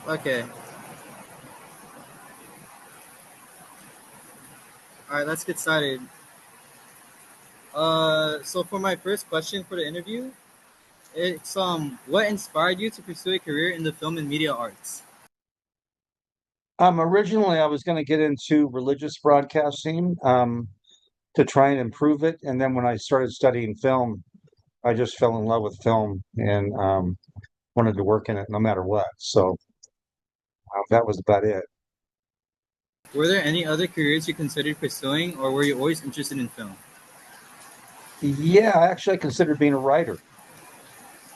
Okay. All right, let's get started. So for my first question for the interview, it's what inspired you to pursue a career in the film and media arts? Originally, I was going to get into religious broadcasting to try and improve it, and then when I started studying film, I just fell in love with film and wanted to work in it no matter what. So that was about it. Were there any other careers you considered pursuing, or were you always interested in film? Yeah, I considered being a writer,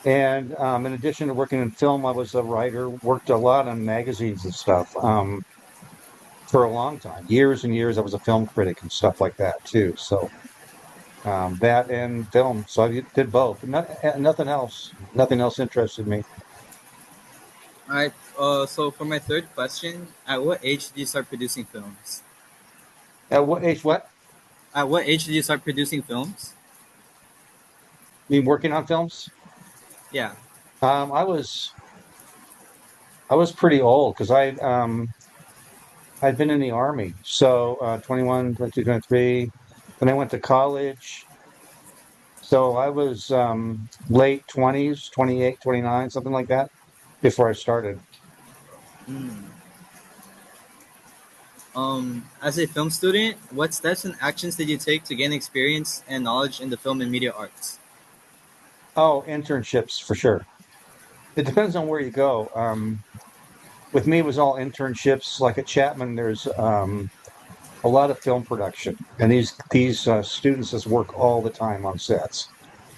and in addition to working in film, I was a writer. Worked a lot on magazines and stuff for a long time, years and years. I was a film critic and stuff like that too. So. That and film. So I did both. Nothing else. Nothing else interested me. All right. So for my third question, at what age did you start producing films? At what age? What? At what age did you start producing films? You mean working on films? Yeah. Um, I was I was pretty old because I'd been in the army. So 21, 22, 23. Then I went to college. So I was late 20s, 28, 29, something like that before I started. Mm. As a film student, what steps and actions did you take to gain experience and knowledge in the film and media arts? Oh, internships for sure. It depends on where you go. With me, it was all internships. Like at Chapman, there's a lot of film production, and these students just work all the time on sets.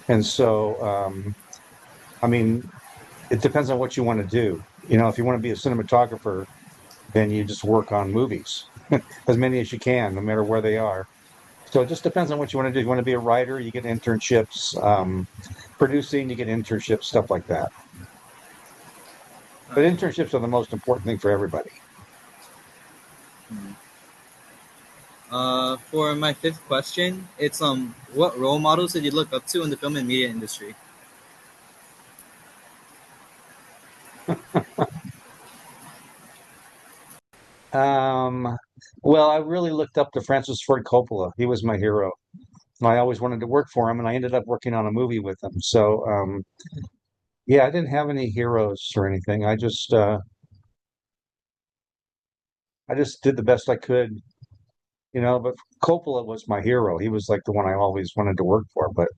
And so, I mean, it depends on what you want to do. If you want to be a cinematographer, then you just work on movies, as many as you can, no matter where they are. So it just depends on what you want to do. If you want to be a writer, you get internships. Producing, you get internships, stuff like that. All But right. internships are the most important thing for everybody. Hmm. For my fifth question, it's what role models did you look up to in the film and media industry? Um, well, I really looked up to Francis Ford Coppola. He was my hero. And I always wanted to work for him, and I ended up working on a movie with him. So, yeah, I didn't have any heroes or anything. I just did the best I could, But Coppola was my hero. He was like the one I always wanted to work for, but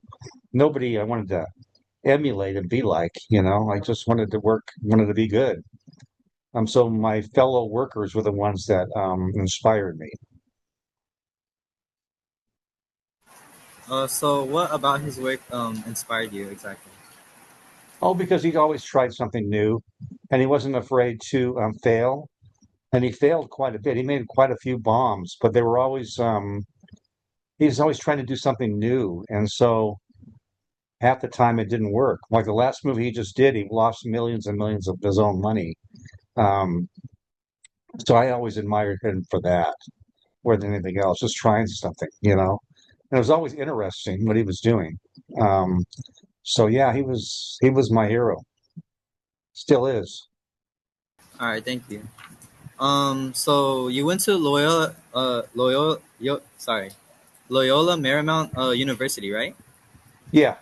nobody I wanted to emulate and be like. I just wanted to work, wanted to be good. So my fellow workers were the ones that inspired me. So what about his work inspired you exactly? Oh, because he always tried something new, and he wasn't afraid to fail. And he failed quite a bit. He made quite a few bombs, but they were always he was always trying to do something new. And so half the time it didn't work. Like the last movie he just did, he lost millions and millions of his own money. Um, so I always admired him for that more than anything else, just trying something. And it was always interesting what he was doing. Um, so yeah, he was my hero. Still is. All right, thank you. So you went to Loyola Marymount University, right? Yeah.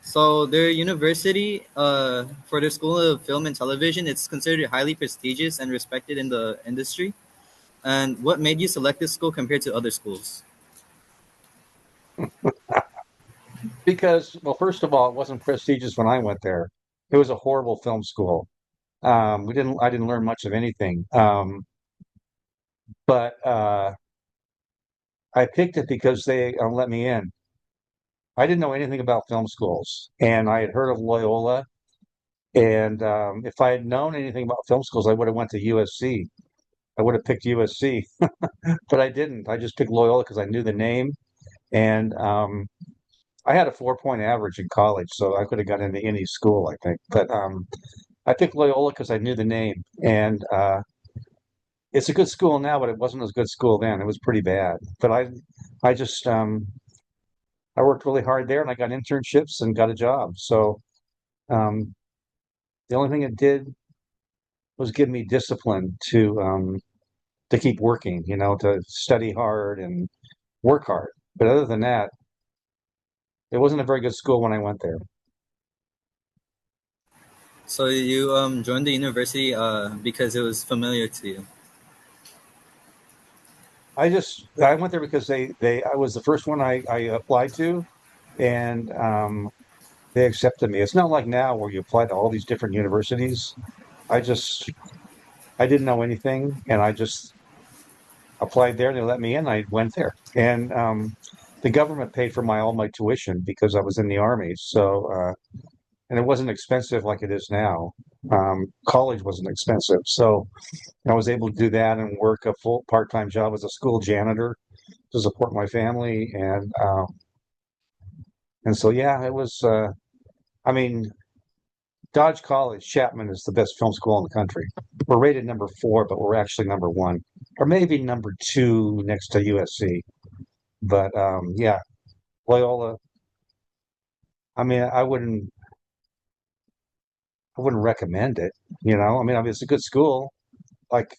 So their university, for their School of Film and Television, it's considered highly prestigious and respected in the industry. And what made you select this school compared to other schools? Because, well, first of all, it wasn't prestigious when I went there. It was a horrible film school. I didn't learn much of anything. But I picked it because they let me in. I didn't know anything about film schools, and I had heard of Loyola. And if I had known anything about film schools, I would have went to USC. I would have picked USC, but I didn't. I just picked Loyola because I knew the name, and I had a 4-point average in college, so I could have got into any school, I think. But I picked Loyola because I knew the name, and it's a good school now, but it wasn't as good school then. It was pretty bad. But I just I worked really hard there, and I got internships and got a job. So um, the only thing it did was giving me discipline to keep working, to study hard and work hard. But other than that, it wasn't a very good school when I went there. So you joined the university because it was familiar to you. I went there because I was the first one I applied to, and they accepted me. It's not like now where you apply to all these different universities. I just I didn't know anything, and I just applied there. They let me in. I went there, and the government paid for my all my tuition because I was in the army. So and it wasn't expensive like it is now. College wasn't expensive, so I was able to do that and work a full part-time job as a school janitor to support my family, and so yeah, it was. I mean, Dodge College, Chapman is the best film school in the country. We're rated number 4, but we're actually number 1, or maybe number 2 next to USC. But yeah, Loyola. I mean, I wouldn't recommend it. I mean, it's a good school, like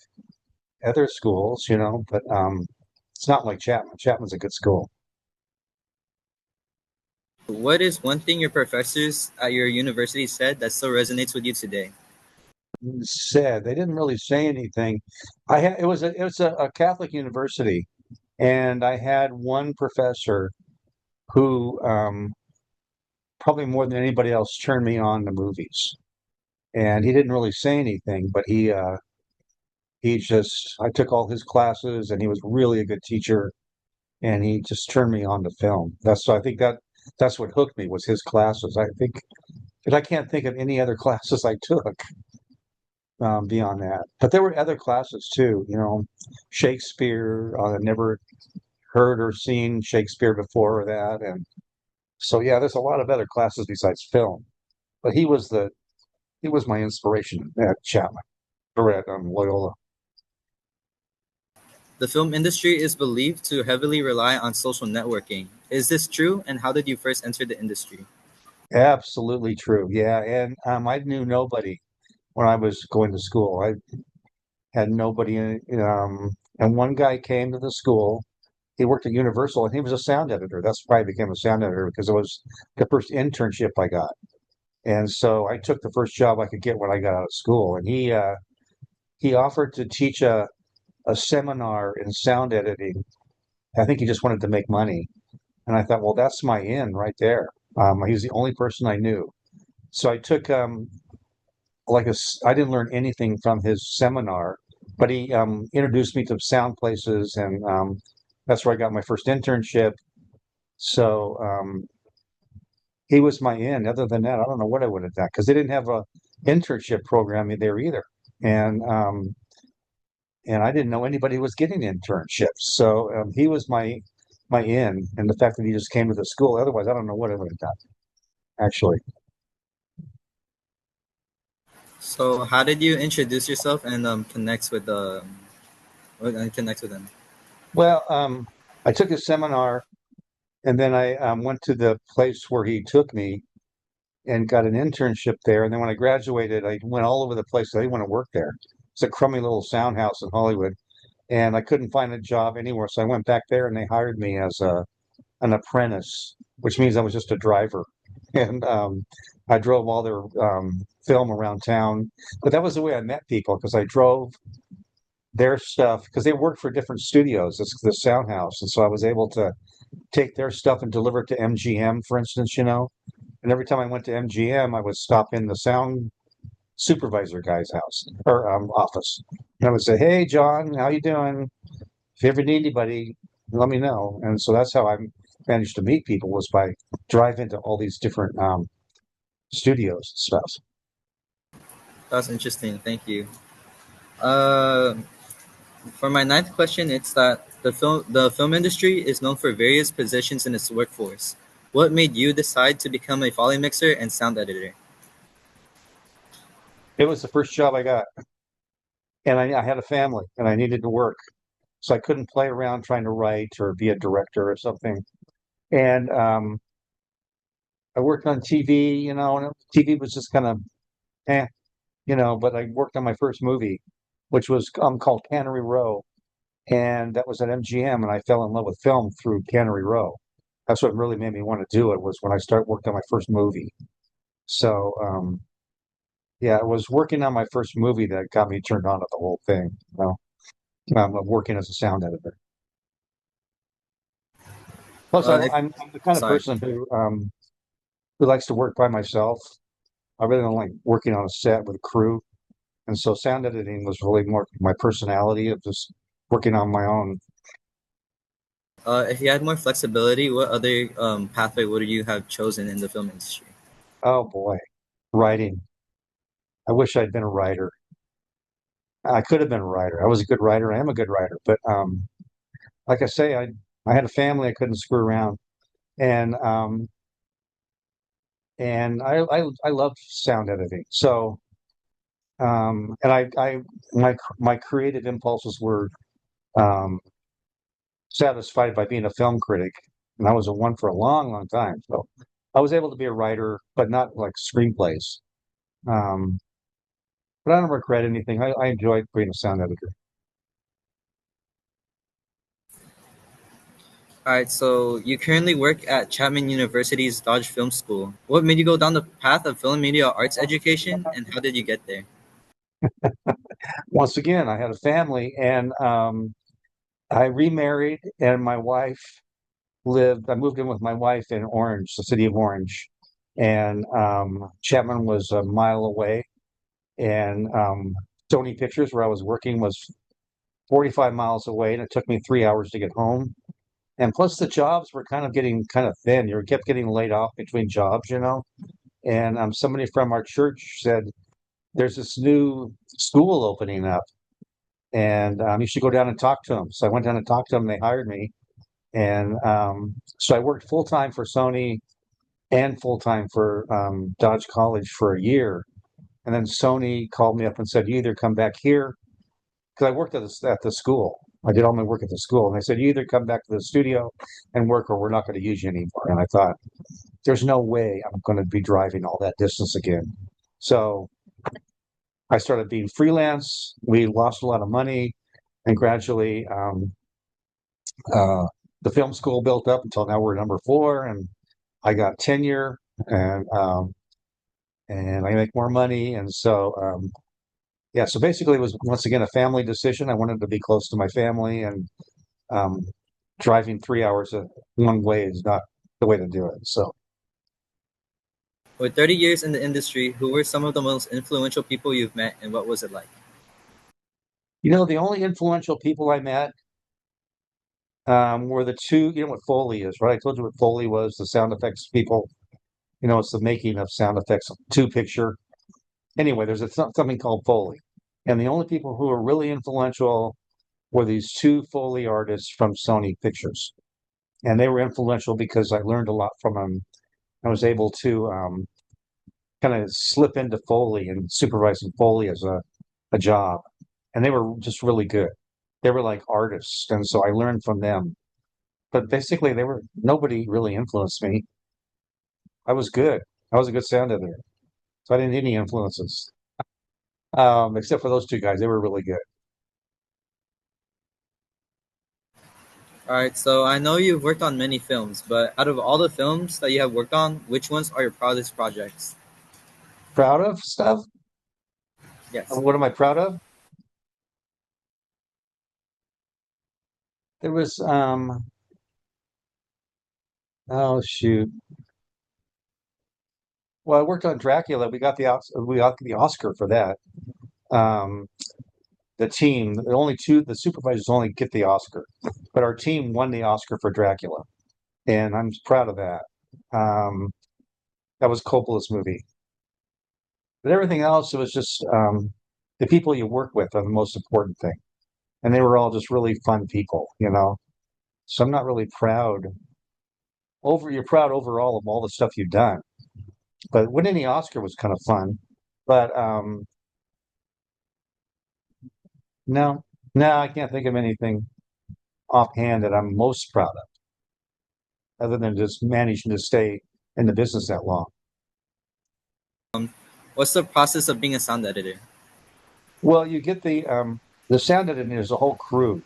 other schools, but it's not like Chapman. Chapman's a good school. What is one thing your professors at your university said that still resonates with you today? Said they didn't really say anything. I had it was a Catholic university, and I had one professor who probably more than anybody else turned me on to movies. And he didn't really say anything, but he just I took all his classes, and he was really a good teacher, and he just turned me on to film. I think that's what hooked me was his classes. I think, but I can't think of any other classes I took beyond that. But there were other classes too. Shakespeare. I never heard or seen Shakespeare before that, and so yeah, there's a lot of other classes besides film. But he was my inspiration at Chapman or at Loyola. The film industry is believed to heavily rely on social networking. Is this true, and how did you first enter the industry? Absolutely true. Yeah, and I knew nobody when I was going to school. I had nobody, and one guy came to the school. He worked at Universal, and he was a sound editor. That's why I became a sound editor because it was the first internship I got. And so I took the first job I could get when I got out of school. And he offered to teach a seminar in sound editing. I think he just wanted to make money. And I thought, well, that's my in right there. He was the only person I knew. So I took I didn't learn anything from his seminar, but he introduced me to sound places, and that's where I got my first internship. So he was my in. Other than that, I don't know what I would have done because they didn't have a internship program there either, and and I didn't know anybody was getting internships. So he was my in, and the fact that he just came to the school. Otherwise, I don't know what I would have done actually. So, how did you introduce yourself and connect with them? Well, I took a seminar, and then I went to the place where he took me and got an internship there. And then when I graduated, I went all over the place. I didn't want to work there. It's a crummy little sound house in Hollywood, and I couldn't find a job anywhere. So I went back there, and they hired me as an apprentice, which means I was just a driver. And I drove all their film around town. But that was the way I met people because I drove their stuff because they worked for different studios. It's the sound house, and so I was able to take their stuff and deliver it to MGM, for instance. And every time I went to MGM, I would stop in the sound supervisor guy's house or office, and I would say, "Hey, John, how you doing? If you ever need anybody, let me know." And so that's how I managed to meet people was by driving to all these different studios and stuff. That's interesting. Thank you. Uh, for my ninth question, it's that the film industry is known for various positions in its workforce. What made you decide to become a Foley mixer and sound editor? It was the first job I got, and I had a family, and I needed to work, so I couldn't play around trying to write or be a director or something. And I worked on TV, and TV was just kind of eh. but I worked on my first movie, which was called Cannery Row, and that was at MGM, and I fell in love with film through Cannery Row. That's what really made me want to do it was when I started working on my first movie. So yeah, it was working on my first movie that got me turned on to the whole thing. Of working as a sound editor. Plus, If I'm the kind of sorry. person who likes to work by myself. I really don't like working on a set with a crew. And so sound editing was really more my personality of just working on my own. If you had more flexibility, what other pathway would you have chosen in the film industry? Oh boy, writing. I wish I'd been a writer. I could have been a writer. I was a good writer. I am a good writer. But like I say, I had a family. I couldn't screw around. And I love sound editing. So and my creative impulses were um, satisfied by being a film critic, and I was a one for a long, long time. So I was able to be a writer, but not like screenplays. Um, but I don't regret anything. I enjoyed being a sound editor. All right, so you currently work at Chapman University's Dodge Film School. What made you go down the path of film media arts education, and how did you get there? Once again, I had a family, and I remarried, and my wife lived. I moved in with my wife in Orange, the city of Orange, and Chapman was a mile away, and Sony Pictures, where I was working, was 45 miles away, and it took me 3 hours to get home. And plus, the jobs were kind of getting kind of thin. You kept getting laid off between jobs. And somebody from our church said, "There's this new school opening up, and you should go down and talk to them." So I went down and talked to them. They hired me, and so I worked full time for Sony and full time for Dodge College for a year. And then Sony called me up and said, "You either come back here," because I worked at the school. I did all my work at the school, and they said, "You either come back to the studio and work, or we're not going to use you anymore." And I thought, "There's no way I'm going to be driving all that distance again." So I started being freelance. We lost a lot of money, and gradually uh, the film school built up until now we're number four, and I got tenure, and and I make more money, and so yeah. So basically, it was once again a family decision. I wanted to be close to my family, and um, driving 3 hours one way is not the way to do it. So, With 30 years in the industry, who were some of the most influential people you've met, and what was it like? the only influential people I met were the two. You know what Foley is, right? I told you what Foley was, the sound effects people. It's the making of sound effects, two picture. Anyway, there's something called Foley. And the only people who were really influential were these two Foley artists from Sony Pictures. And they were influential because I learned a lot from them. I was able to kind of slip into Foley and supervising Foley as a job. And they were just really good. They were like artists. And so I learned from them. But basically, nobody really influenced me. I was good. I was a good sound editor. So I didn't need any influences, except for those two guys. They were really good. All right, so I know you've worked on many films, but out of all the films that you have worked on, which ones are your proudest projects? Proud of stuff? Yes. What am I proud of? There was oh shoot. Well, I worked on Dracula. We got the Oscar for that. Um, the team, the supervisors only get the Oscar, but our team won the Oscar for Dracula, and I'm proud of that. Um, that was Coppola's movie, but everything else, it was just the people you work with are the most important thing, and they were all just really fun people. So I'm not really proud. You're proud overall of all the stuff you've done, but winning the Oscar was kind of fun. But no, no, I can't think of anything offhand that I'm most proud of, other than just managing to stay in the business that long. What's the process of being a sound editor? Well, you get the sound editing is a whole crew.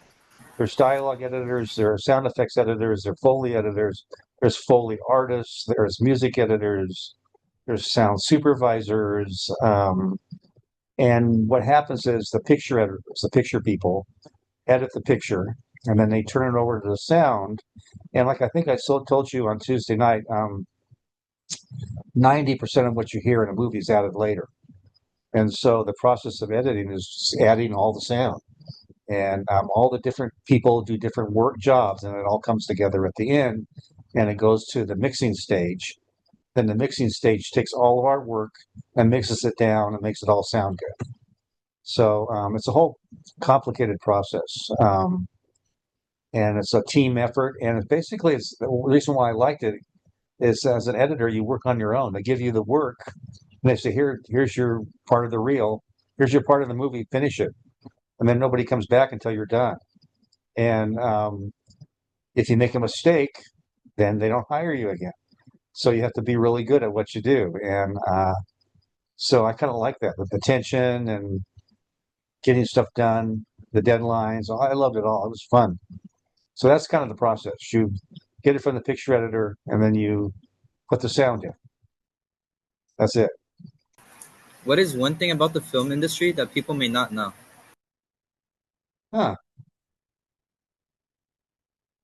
There's dialogue editors, there are sound effects editors, there are Foley editors, there's Foley artists, there's music editors, there's sound supervisors. And what happens is the picture editors, the picture people, edit the picture, and then they turn it over to the sound. And like I think I told you on Tuesday night, 90% of what you hear in a movie is added later. And so the process of editing is adding all the sound. And all the different people do different work jobs, and it all comes together at the end, and it goes to the mixing stage. Then the mixing stage takes all of our work and mixes it down and makes it all sound good. So it's a whole complicated process, and it's a team effort. And it's the reason why I liked it is as an editor, you work on your own. They give you the work, and they say, here's your part of the reel, here's your part of the movie, finish it, and then nobody comes back until you're done. And if you make a mistake, then they don't hire you again. So you have to be really good at what you do. And so I kind of like that, the tension and getting stuff done, the deadlines. I loved it all. It was fun. So that's kind of the process. You get it from the picture editor, and then you put the sound in. That's it. What is one thing about the film industry that people may not know? Huh.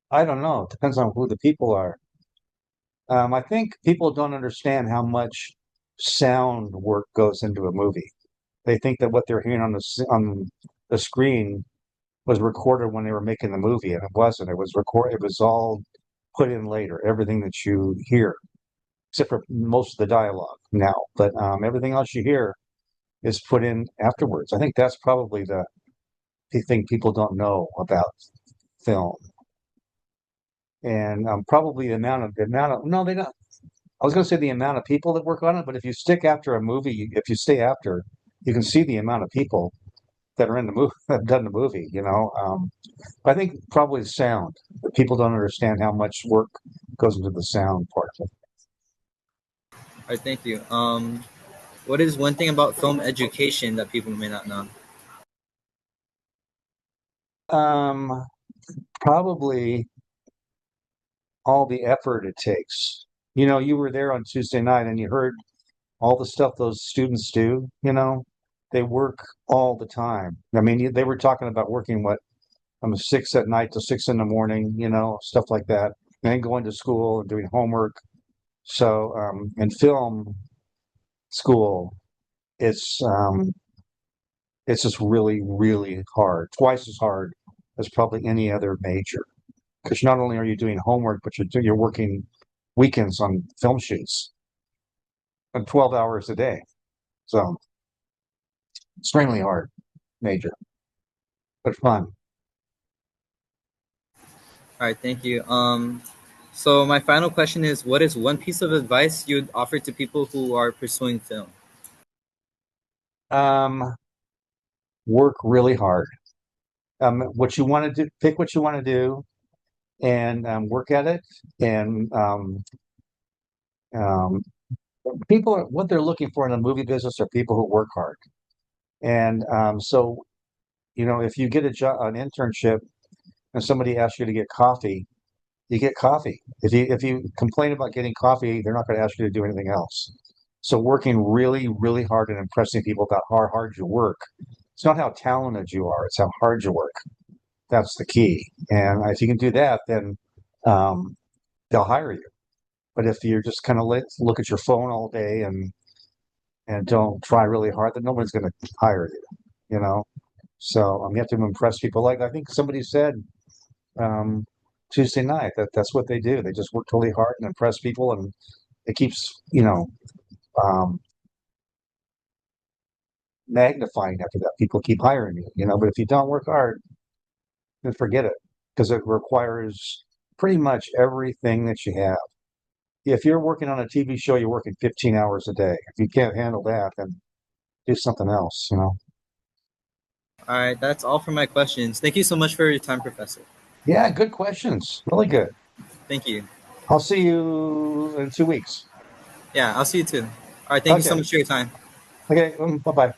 I don't know. It depends on who the people are. I think people don't understand how much sound work goes into a movie. They think that what they're hearing on the screen was recorded when they were making the movie, and it wasn't. It was recorded. It was all put in later. Everything that you hear, except for most of the dialogue now, but everything else you hear is put in afterwards. I think that's probably the thing people don't know about film, and probably the amount of no, they don't. I was going to say the amount of people that work on it, but if you stick after a movie, if you stay after, you can see the amount of people that are in the movie that have done the movie. I think probably the sound. People don't understand how much work goes into the sound part of All right, thank you. What is one thing about film education that people may not know? it. Probably all the effort it takes. You were there on Tuesday night and you heard all the stuff those students do. They work all the time. I mean, they were talking about working from 6 at night to 6 in the morning. Stuff like that, and then going to school and doing homework. So in film school, it's um, it's just really, really hard. Twice as hard as probably any other major. Because not only are you doing homework, but you're working weekends on film shoots and 12 hours a day. So extremely hard major, but fun. All right, thank you. So my final question is, what is one piece of advice you'd offer to people who are pursuing film? Um, Work really hard. What you want to do, pick what you want to do, and work at it. And um, what they're looking for in the movie business are people who work hard. And so, if you get an internship, and somebody asks you to get coffee, you get coffee. If you complain about getting coffee, they're not going to ask you to do anything else. So working really, really hard and impressing people about how hard you work. It's not how talented you are, it's how hard you work. That's the key. And if you can do that, then um, they'll hire you. But if you're just kind of look at your phone all day and don't try really hard, then nobody's going to hire you. You know. So you have to impress people. Like I think somebody said um, Tuesday night that's what they do. They just work really hard and impress people, and it keeps um, magnifying after that. People keep hiring you. But if you don't work hard, then forget it because it requires pretty much everything that you have. If you're working on a TV show, you're working 15 hours a day. If you can't handle that, then do something else. All right, that's all for my questions. Thank you so much for your time, Professor. Yeah, good questions. Really good. Thank you. I'll see you in 2 weeks. Yeah, I'll see you too. All right, thank you so Okay. much for your time. Okay, bye-bye.